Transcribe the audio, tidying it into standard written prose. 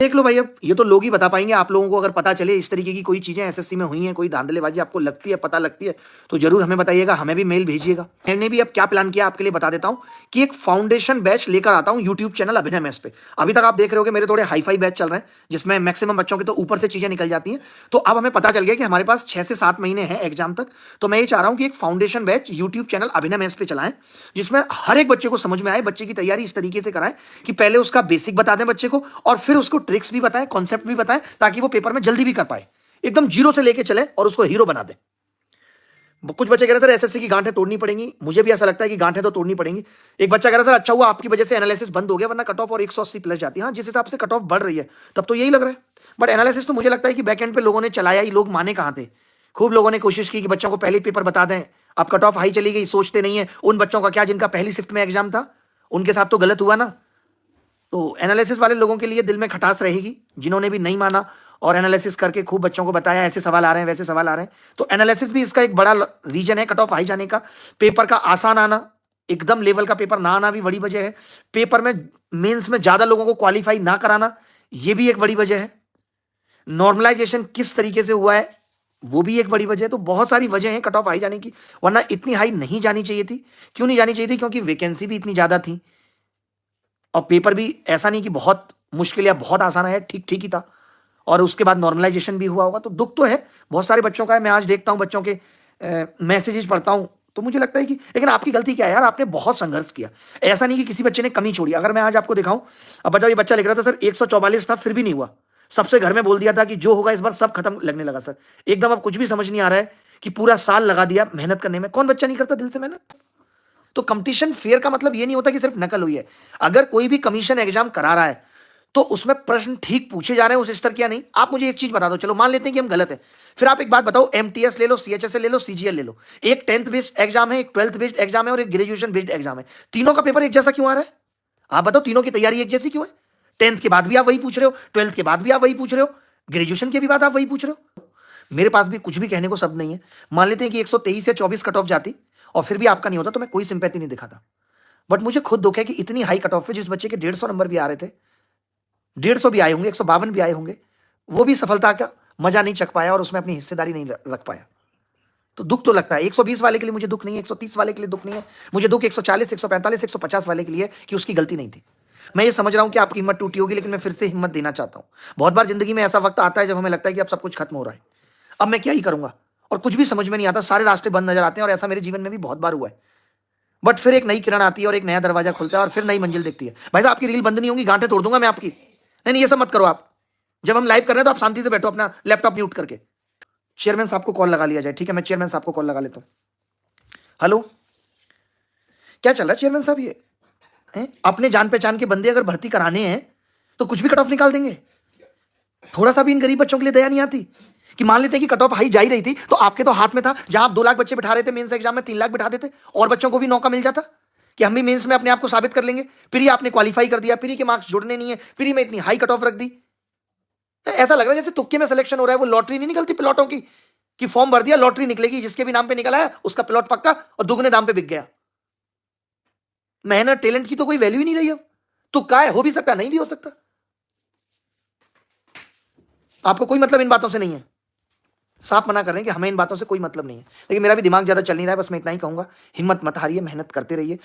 देख लो भाई, अब ये तो लोग ही बता पाएंगे। आप लोगों को अगर पता चले इस तरीके की कोई चीजें एसएससी में हुई हैं, कोई धांधलेबाजी आपको लगती है, पता लगती है, तो जरूर हमें बताइएगा, हमें भी मेल भेजिएगा। मैंने भी अब क्या प्लान किया आपके लिए बता देता हूं कि एक फाउंडेशन बैच लेकर आता हूं यूट्यूब चैनल अभिनय मेस पे। अभी तक आप देख रहे हो कि मेरे थोड़े हाई फाई बैच चल रहे हैं जिसमें मैक्सिमम बच्चों के तो ऊपर से चीजें निकल जाती हैं। तो अब हमें पता चल गया कि हमारे पास 6 से 7 महीने हैं एग्जाम तक। तो मैं ये चाह रहा हूं कि एक फाउंडेशन बैच यूट्यूब चैनल अभिनय मेस पे चलाएं, जिसमें हर एक बच्चे को समझ में आए, बच्चे की तैयारी इस तरीके से कराएं कि पहले उसका बेसिक बता दें बच्चे को और फिर उसको ट्रिक्स भी बताएं, कॉन्सेप्ट भी बताएं, ताकि वो पेपर में जल्दी भी कर पाए। एकदम जीरो से लेके चले और उसको हीरो बना दे। कुछ बच्चे कह रहे सर एसएससी की गांठें तोड़नी पड़ेंगी, मुझे भी ऐसा लगता है कि गांठें तो तोड़नी पड़ेंगी। एक बच्चा कह रहा सर अच्छा हुआ आपकी वजह से एनालिसिस बंद हो गया, वरना कट ऑफ और 180 प्लस जाती है। हाँ, जिस हिसाब से कट ऑफ बढ़ रही है तब तो यही लग रहा है। बट एनालिसिस तो मुझे लगता है कि बैक एंड पे लोगों ने चलाया ही, लोग माने कहां थे। खूब लोगों ने कोशिश की कि बच्चों को पहले पेपर बता दें। अब कट ऑफ हाई चली गई, सोचते नहीं है उन बच्चों का क्या जिनका पहली शिफ्ट में एग्जाम था, उनके साथ तो गलत हुआ ना। तो एनालिसिस वाले लोगों के लिए दिल में खटास रहेगी, जिन्होंने भी नहीं माना और एनालिसिस करके खूब बच्चों को बताया ऐसे सवाल आ रहे हैं, वैसे सवाल आ रहे हैं। तो एनालिसिस भी इसका एक बड़ा रीजन है कट ऑफ हाई जाने का। पेपर का आसान आना, एकदम लेवल का पेपर ना आना भी बड़ी वजह है। पेपर में मेंस में ज्यादा लोगों को क्वालिफाई ना कराना, यह भी एक बड़ी वजह है। नॉर्मलाइजेशन किस तरीके से हुआ है वो भी एक बड़ी वजह है। तो बहुत सारी वजह है कट ऑफ हाई जाने की, वरना इतनी हाई नहीं जानी चाहिए थी। क्यों नहीं जानी चाहिए थी? क्योंकि वैकेंसी भी इतनी ज्यादा थी और पेपर भी ऐसा नहीं कि बहुत मुश्किल या बहुत आसान है, ठीक ठीक ही था। और उसके बाद नॉर्मलाइजेशन भी हुआ होगा। तो दुख तो है बहुत सारे बच्चों का है। मैं आज देखता हूं बच्चों के मैसेजेस पढ़ता हूं तो मुझे लगता है कि लेकिन आपकी गलती क्या है यार, आपने बहुत संघर्ष किया। ऐसा नहीं कि किसी बच्चे ने कमी छोड़ी। अगर मैं आज आपको दिखाऊं, अब बताओ, ये बच्चा लिख रहा था सर 144 था फिर भी नहीं हुआ। सबसे घर में बोल दिया था कि जो होगा इस बार सब खत्म लगने लगा सर। एकदम अब कुछ भी समझ नहीं आ रहा है कि पूरा साल लगा दिया मेहनत करने में। कौन बच्चा नहीं करता दिल से मेहनत? तो कंपटीशन फेयर का मतलब ये नहीं होता कि सिर्फ नकल हुई है। अगर कोई भी कमीशन एग्जाम करा रहा है तो उसमें प्रश्न ठीक पूछे जा रहे हैं उस स्तर क्या नहीं। आप मुझे एक चीज बता दो, चलो मान लेते हैं कि हम गलत है, फिर आप एक बात बताओ, एमटीएस ले लो, सीएचएसएल ले लो, सीजीएल ले लो, एक 10th बेस्ड एग्जाम है, एक 12th बेस्ड एग्जाम है और एक ग्रेजुएशन बेस्ड एग्जाम है। तीनों का पेपर एक जैसा क्यों आ रहा है? आप बताओ, तीनों की तैयारी एक जैसी क्यों है? 10th के बाद भी आप वही पूछ रहे हो, 12th के बाद भी आप वही पूछ रहे हो, ग्रेजुएशन के भी बाद आप वही पूछ रहे हो। मेरे पास भी कुछ भी कहने को शब्द नहीं है। मान लेते हैं कि 123 या 24 कट ऑफ जाती और फिर भी आपका नहीं होता, तो मैं कोई सिंपैथी नहीं दिखाता। बट मुझे खुद दुख है कि इतनी हाई कट ऑफ पे जिस बच्चे के 150 नंबर भी आ रहे थे, 150 भी आए होंगे, 152 भी आए होंगे, वो भी सफलता का मजा नहीं चख पाया और उसमें अपनी हिस्सेदारी नहीं रख पाया। तो दुख तो लगता है। 120 वाले के लिए मुझे दुख नहीं है, 130 वाले के लिए दुख नहीं है। मुझे दुख 140, 145, 150 वाले के लिए कि उसकी गलती नहीं थी। मैं ये समझ रहा हूं कि आपकी हिम्मत टूटी होगी, लेकिन मैं फिर से हिम्मत देना चाहता हूं। बहुत बार जिंदगी में ऐसा वक्त आता है जब हमें लगता है कि अब सब कुछ खत्म हो रहा है, अब मैं क्या ही करूंगा, और कुछ भी समझ में नहीं आता, सारे रास्ते बंद नजर आते हैं। और ऐसा मेरे जीवन में भी बहुत बार हुआ है। बट फिर एक नई किरण आती है और एक नया दरवाजा खुलता है और फिर नई मंजिल दिखती है। भाई साहब, आपकी रील बंद नहीं होगी, गांठें तोड़ दूंगा मैं आपकी। नहीं नहीं, ये सब मत करो आप। जब हम लाइव कर रहे हैं तो आप शांति से बैठो, अपना लैपटॉप म्यूट करके। चेयरमैन साहब को कॉल लगा लिया जाए, ठीक है? मैं चेयरमैन साहब को कॉल लगा लेता हूं। हेलो, क्या चल रहा है चेयरमैन साहब? ये अपने जान पहचान के बंदे अगर भर्ती कराने हैं तो कुछ भी कट ऑफ निकाल देंगे। थोड़ा सा भी इन गरीब बच्चों के लिए दया नहीं आती कि मान लेते हैं कि कट ऑफ हाई जा ही रही थी तो आपके तो हाथ में था, जहां आप 2 लाख बच्चे बिठा रहे थे मेंस एग्जाम में 3 लाख बिठा देते और बच्चों को भी मौका मिल जाता कि हम भी मेंस में अपने आप को साबित कर लेंगे। फिर ही आपने क्वालिफाई कर दिया, फिर ही के मार्क्स जुड़ने नहीं है, फिर ही में इतनी हाई कट ऑफ रख दी। ऐसा लग रहा है जैसे तुक्के में सिलेक्शन हो रहा है। वो लॉटरी नहीं निकलती प्लॉटों की कि फॉर्म भर दिया लॉटरी निकलेगी, जिसके भी नाम पे निकला है उसका प्लॉट पक्का और दुगने दाम पे बिक गया। मेहनत टैलेंट की तो कोई वैल्यू ही नहीं रही अब। तुक्का है, हो भी सकता, नहीं भी हो सकता। आपको कोई मतलब इन बातों से नहीं है, साफ मना कर रहे हैं कि हमें इन बातों से कोई मतलब नहीं है। लेकिन मेरा भी दिमाग ज्यादा चल नहीं रहा है, बस मैं इतना ही कहूंगा, हिम्मत मत हारिए, मेहनत करते रहिए।